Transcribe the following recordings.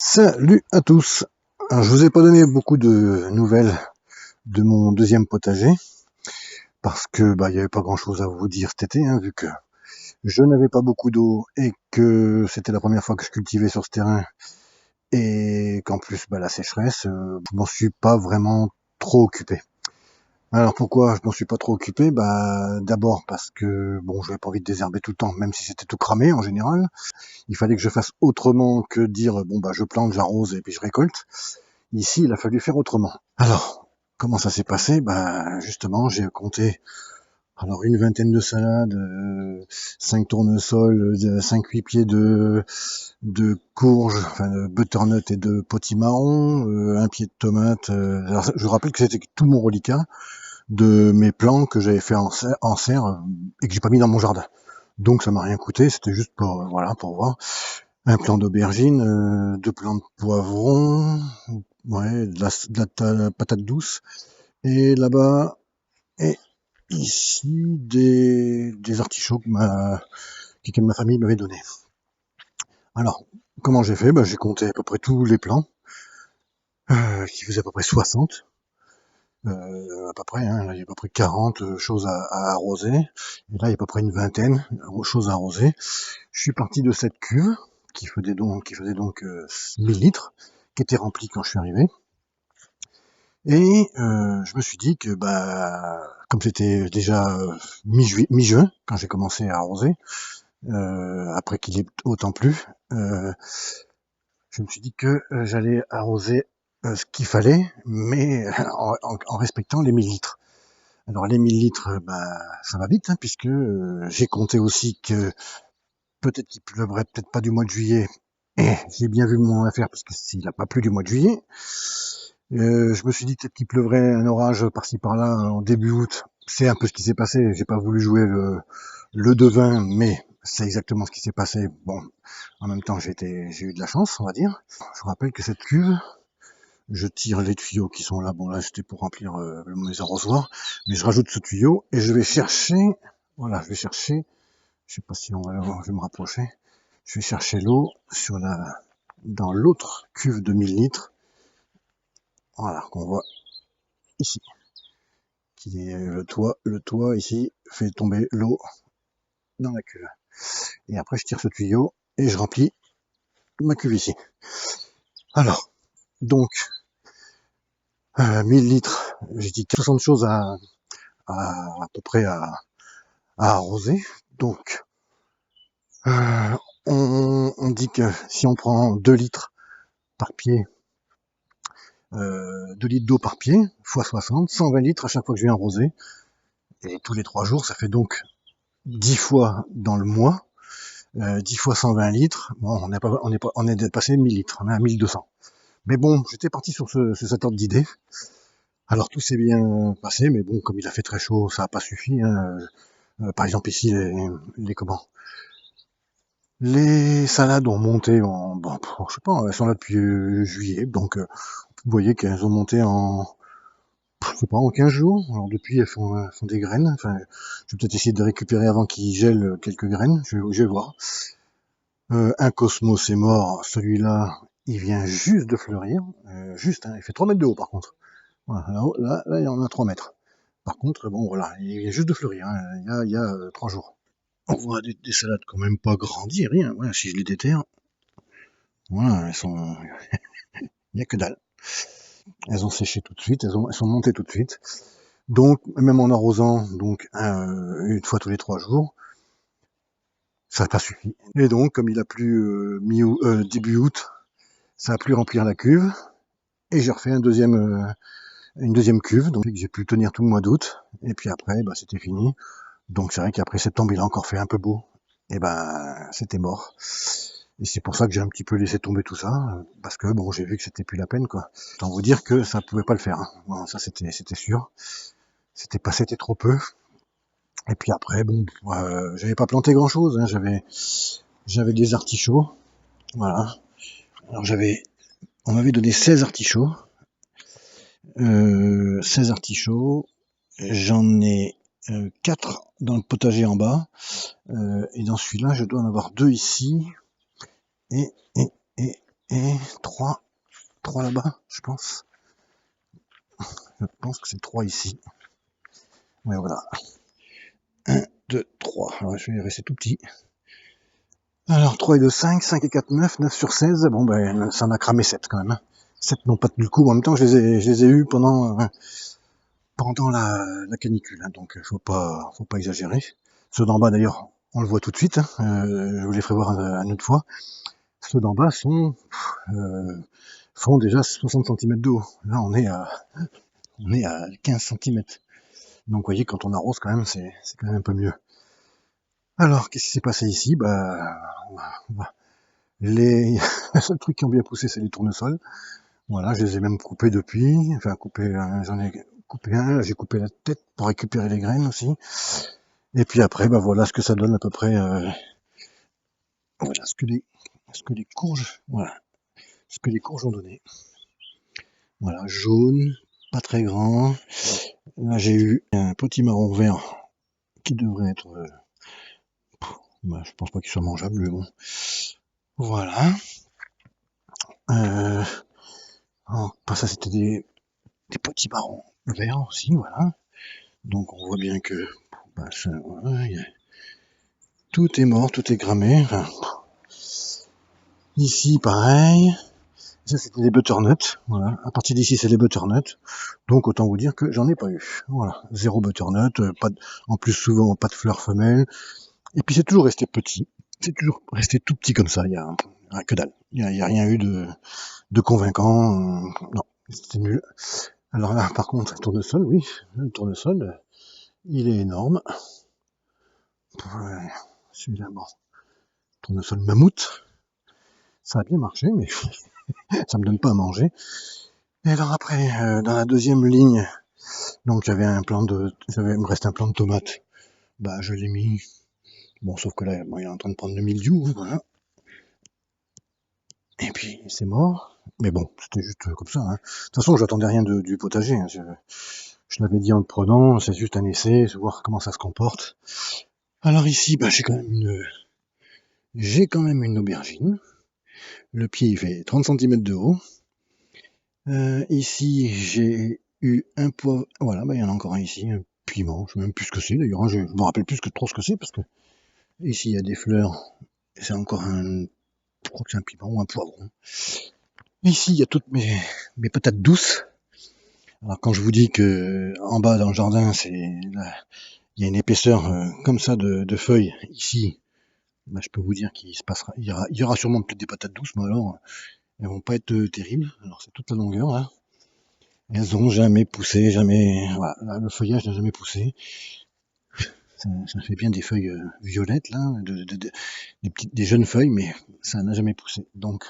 Salut à tous. Alors, je vous ai pas donné beaucoup de nouvelles de mon deuxième potager parce que il y avait pas grand chose à vous dire cet été, vu que je n'avais pas beaucoup d'eau et que c'était la première fois que je cultivais sur ce terrain et qu'en plus la sécheresse, je m'en suis pas vraiment trop occupé. Alors pourquoi je m'en suis pas trop occupé? D'abord parce que je n'avais pas envie de désherber tout le temps, même si c'était tout cramé en général. Il fallait que je fasse autrement que dire je plante, j'arrose et puis je récolte. Ici, il a fallu faire autrement. Alors, comment ça s'est passé? Justement, j'ai compté une vingtaine de salades, 5 tournesols, 5-8 pieds de courges, enfin de butternut et de potimarron, un pied de tomate. Alors, je vous rappelle que c'était tout mon reliquat de mes plants que j'avais fait en serre et que j'ai pas mis dans mon jardin. Donc ça m'a rien coûté, c'était juste pour voir. Un plant d'aubergine, 2 plants de poivrons, ouais, de la patate douce. Et là-bas, et ici, des artichauts que quelqu'un de ma famille m'avait donné. Alors, comment j'ai fait? J'ai compté à peu près tous les plants, qui faisaient à peu près 60. À peu près, là, il y a à peu près 40 choses à arroser. Et là, il y a à peu près une vingtaine de choses à arroser. Je suis parti de cette cuve, qui faisait donc 1000 litres, qui était remplie quand je suis arrivé. Et je me suis dit que comme c'était déjà mi-juin quand j'ai commencé à arroser, après qu'il ait autant plu, je me suis dit que j'allais arroser ce qu'il fallait, mais en respectant les 1000 litres. Alors les 1000 litres, ça va vite, puisque j'ai compté aussi que peut-être qu'il pleuvrait peut-être pas du mois de juillet. Et j'ai bien vu mon affaire, parce que s'il n'a pas plu du mois de juillet, je me suis dit peut-être qu'il pleuvrait un orage par-ci par-là en début août. C'est un peu ce qui s'est passé. J'ai pas voulu jouer le devin, mais c'est exactement ce qui s'est passé. Bon, en même temps, j'ai eu de la chance, on va dire. Je vous rappelle que cette cuve, je tire les tuyaux qui sont là. Bon, là, c'était pour remplir mes arrosoirs, mais je rajoute ce tuyau et je vais chercher. Voilà, je vais chercher. Je sais pas si je vais me rapprocher. Je vais chercher l'eau dans l'autre cuve de 1000 litres. Voilà, qu'on voit ici. Qui est le toit ici fait tomber l'eau dans la cuve. Et après je tire ce tuyau et je remplis ma cuve ici. Alors, donc 1000 litres, j'ai dit 60 choses à peu près à arroser. Donc on dit que si on prend 2 litres par pied, 2 litres d'eau par pied, fois 60, 120 litres à chaque fois que je vais arroser. Et tous les 3 jours, ça fait donc 10 fois dans le mois. 10 fois 120 litres, bon, on est dépassé 1000 litres, on est à 1200. Mais bon, j'étais parti sur cet ordre d'idée. Alors tout s'est bien passé, mais bon, comme il a fait très chaud, ça n'a pas suffi. Par exemple ici, les salades ont monté je sais pas, elles sont là depuis juillet, donc vous voyez qu'elles ont monté je sais pas, en 15 jours. Alors depuis, elles font des graines. Enfin, je vais peut-être essayer de récupérer avant qu'il gèle quelques graines. Je vais voir. Un cosmos est mort. Celui-là, il vient juste de fleurir. Juste, il fait 3 mètres de haut par contre. Voilà, là, il y en a 3 mètres. Par contre, bon, voilà, il vient juste de fleurir. Il y a 3 jours. On voit des salades quand même pas grandies, rien. Voilà, si je les déterre, voilà, il n'y a que dalle. Elles ont séché tout de suite, elles sont montées tout de suite. Donc, même en arrosant, une fois tous les 3 jours, ça n'a pas suffi. Et donc, comme il a plu début août, ça a plu remplir la cuve, et j'ai refait une deuxième cuve, donc j'ai pu tenir tout le mois d'août, et puis après, c'était fini. Donc c'est vrai qu'après septembre, il a encore fait un peu beau, et c'était mort. Et c'est pour ça que j'ai un petit peu laissé tomber tout ça, parce que bon, j'ai vu que c'était plus la peine, quoi. Autant vous dire que ça pouvait pas le faire. Bon, ça c'était sûr. C'était trop peu. Et puis après, j'avais pas planté grand chose, j'avais des artichauts, voilà. Alors on m'avait donné 16 artichauts, 16 artichauts, j'en ai 4 dans le potager en bas, et dans celui-là, je dois en avoir 2 ici, et et 3 là-bas, je pense. Je pense que c'est 3 ici. Ouais, voilà. 1, 2, 3. Alors, je vais rester tout petit. Alors, 3 et 2, 5, 5 et 4, 9, 9 sur 16. Bon, ben, ça en a cramé 7 quand même. Hein. 7 n'ont pas tenu le coup. En même temps, je les ai eus pendant la canicule. Hein, donc, faut pas exagérer. Ceux d'en bas, d'ailleurs, on le voit tout de suite. Hein, je vous les ferai voir une autre fois. Ceux d'en bas font déjà 60 cm de haut. Là, on est à 15 cm. Donc, vous voyez, quand on arrose, quand même, c'est quand même un peu mieux. Alors, qu'est-ce qui s'est passé ici? Les seuls trucs qui ont bien poussé, c'est les tournesols. Voilà, je les ai même coupés depuis. Enfin, j'en ai coupé un. Là, j'ai coupé la tête pour récupérer les graines aussi. Et puis après, voilà ce que ça donne à peu près. Voilà ce que les courges, voilà, ce que les courges ont donné. Voilà, jaune, pas très grand. Là, j'ai eu un petit marron vert qui devrait être. Je pense pas qu'il soit mangeable, mais bon. Voilà. Ça, c'était des petits marrons verts aussi, voilà. Donc, on voit bien que voilà, tout est mort, tout est cramé. Enfin, ici, pareil. Ça, c'était des butternuts. Voilà. À partir d'ici, c'est les butternuts. Donc, autant vous dire que j'en ai pas eu. Voilà. Zéro butternut. En plus, souvent, pas de fleurs femelles. Et puis, c'est toujours resté petit. C'est toujours resté tout petit comme ça. Il y a que dalle. Il y a rien eu de convaincant. Non. C'était nul. Alors là, par contre, le tournesol, oui. Le tournesol, il est énorme. Ouais, celui-là, bon. Tournesol mammouth. Ça a bien marché, mais ça me donne pas à manger. Et alors après, dans la deuxième ligne, donc il me reste un plant de tomates. Je l'ai mis. Bon, sauf que là, il est en train de prendre le mildiou, voilà. Et puis c'est mort. Mais bon, c'était juste comme ça. Hein. De toute façon, j'attendais rien du potager. Hein. Je l'avais dit en le prenant, c'est juste un essai, voir comment ça se comporte. Alors ici, j'ai quand même une aubergine. Le pied, il fait 30 cm de haut. Ici, j'ai eu un poivre. Voilà, il y en a encore un ici, un piment. Je sais même plus ce que c'est d'ailleurs. Hein. Je me rappelle plus trop ce que c'est parce que ici, il y a des fleurs. C'est encore je crois que c'est un piment ou un poivron. Ici, il y a toutes mes patates douces. Alors, quand je vous dis que en bas dans le jardin, il y a une épaisseur comme ça de feuilles. Ici, je peux vous dire qu'il se passera. Il y aura sûrement peut-être des patates douces, mais alors, elles vont pas être terribles. Alors, c'est toute la longueur là. Elles ont jamais poussé, jamais. Voilà, là, le feuillage n'a jamais poussé. Ça fait bien des feuilles violettes là, des jeunes feuilles, mais ça n'a jamais poussé. Donc,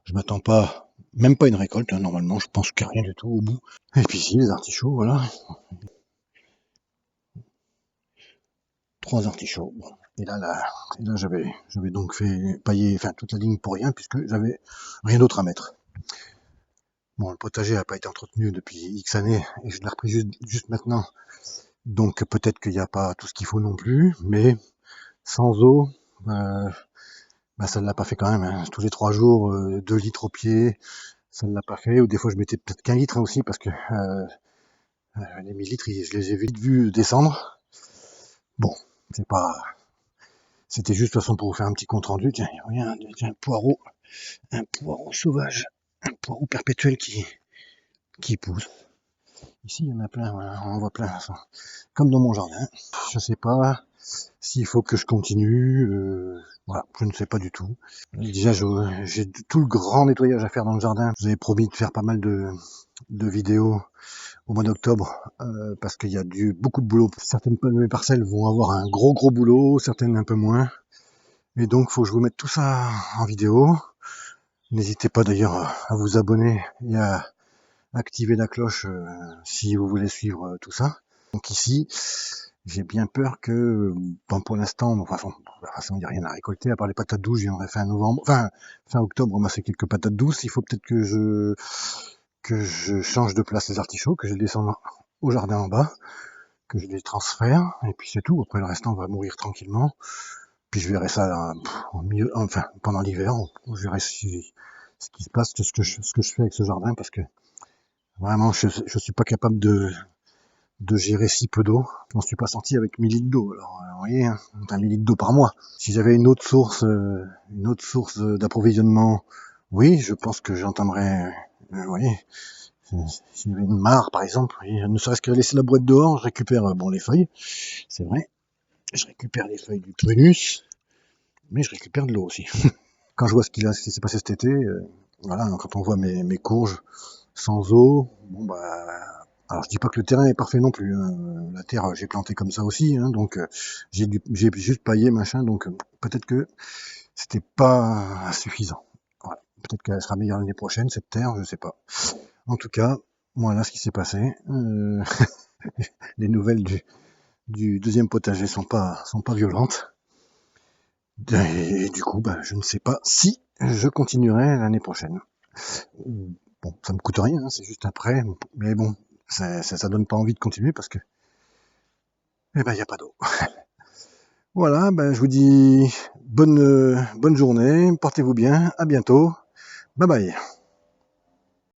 je m'attends pas, même pas à une récolte. Hein, normalement, je pense qu'il n'y a rien du tout au bout. Et puis ici, les artichauts, voilà. 3 artichauts. Bon. Et là, j'avais donc fait pailler, toute la ligne pour rien, puisque j'avais rien d'autre à mettre. Bon, le potager n'a pas été entretenu depuis X années, et je l'ai repris juste maintenant. Donc peut-être qu'il n'y a pas tout ce qu'il faut non plus, mais sans eau, ça ne l'a pas fait quand même. Hein. Tous les 3 jours, 2 litres au pied, ça ne l'a pas fait. Ou des fois, je mettais peut-être qu'un litre aussi, parce que les millilitres, je les ai vite vus descendre. Bon, c'était juste de toute façon pour vous faire un petit compte rendu. Tiens, regarde, un poireau sauvage, un poireau perpétuel qui pousse. Ici, il y en a plein, voilà, on en voit plein, comme dans mon jardin. Je sais pas s'il faut que je continue, voilà, je ne sais pas du tout. Déjà, j'ai tout le grand nettoyage à faire dans le jardin. Je vous avais promis de faire pas mal de vidéos au mois d'octobre, parce qu'il y a beaucoup de boulot. Certaines de mes parcelles vont avoir un gros boulot, certaines un peu moins. Et donc, faut que je vous mette tout ça en vidéo. N'hésitez pas d'ailleurs à vous abonner et à activer la cloche si vous voulez suivre tout ça. Donc ici, j'ai bien peur que, pour l'instant, de toute façon, il n'y a rien à récolter, à part les patates douces, j'en aurais fait fin octobre, on m'a fait quelques patates douces. Il faut peut-être que je change de place les artichauts, que je les descende au jardin en bas, que je les transfère, et puis c'est tout. Après, le restant va mourir tranquillement. Puis je verrai ça pendant l'hiver. Je verrai si ce qui se passe, ce que je fais avec ce jardin, parce que vraiment, je suis pas capable de gérer si peu d'eau. Je m'en suis pas sorti avec 1000 litres d'eau. Alors, vous voyez, hein, 1000 litres d'eau par mois. Si j'avais une autre source d'approvisionnement, oui, je pense que j'entamerais, vous voyez, s'il y avait une mare, par exemple, oui, ne serait-ce que laisser la boîte dehors, je récupère, bon, les feuilles, c'est vrai. Je récupère les feuilles du prunus, mais je récupère de l'eau aussi. Quand je vois ce qui s'est passé cet été, voilà, quand on voit mes courges sans eau, bon bah, alors je dis pas que le terrain est parfait non plus, hein. La terre j'ai planté comme ça aussi, hein, donc j'ai juste paillé machin, donc peut-être que c'était pas suffisant. Voilà. Peut-être qu'elle sera meilleure l'année prochaine cette terre, je sais pas. En tout cas, voilà ce qui s'est passé. Les nouvelles du deuxième potager sont pas violentes. Et du coup, bah, je ne sais pas si je continuerai l'année prochaine. Bon, ça me coûte rien, hein, c'est juste après, mais bon, ça donne pas envie de continuer parce que, eh ben, il n'y a pas d'eau. Voilà, ben, je vous dis bonne journée, portez-vous bien, à bientôt, bye bye.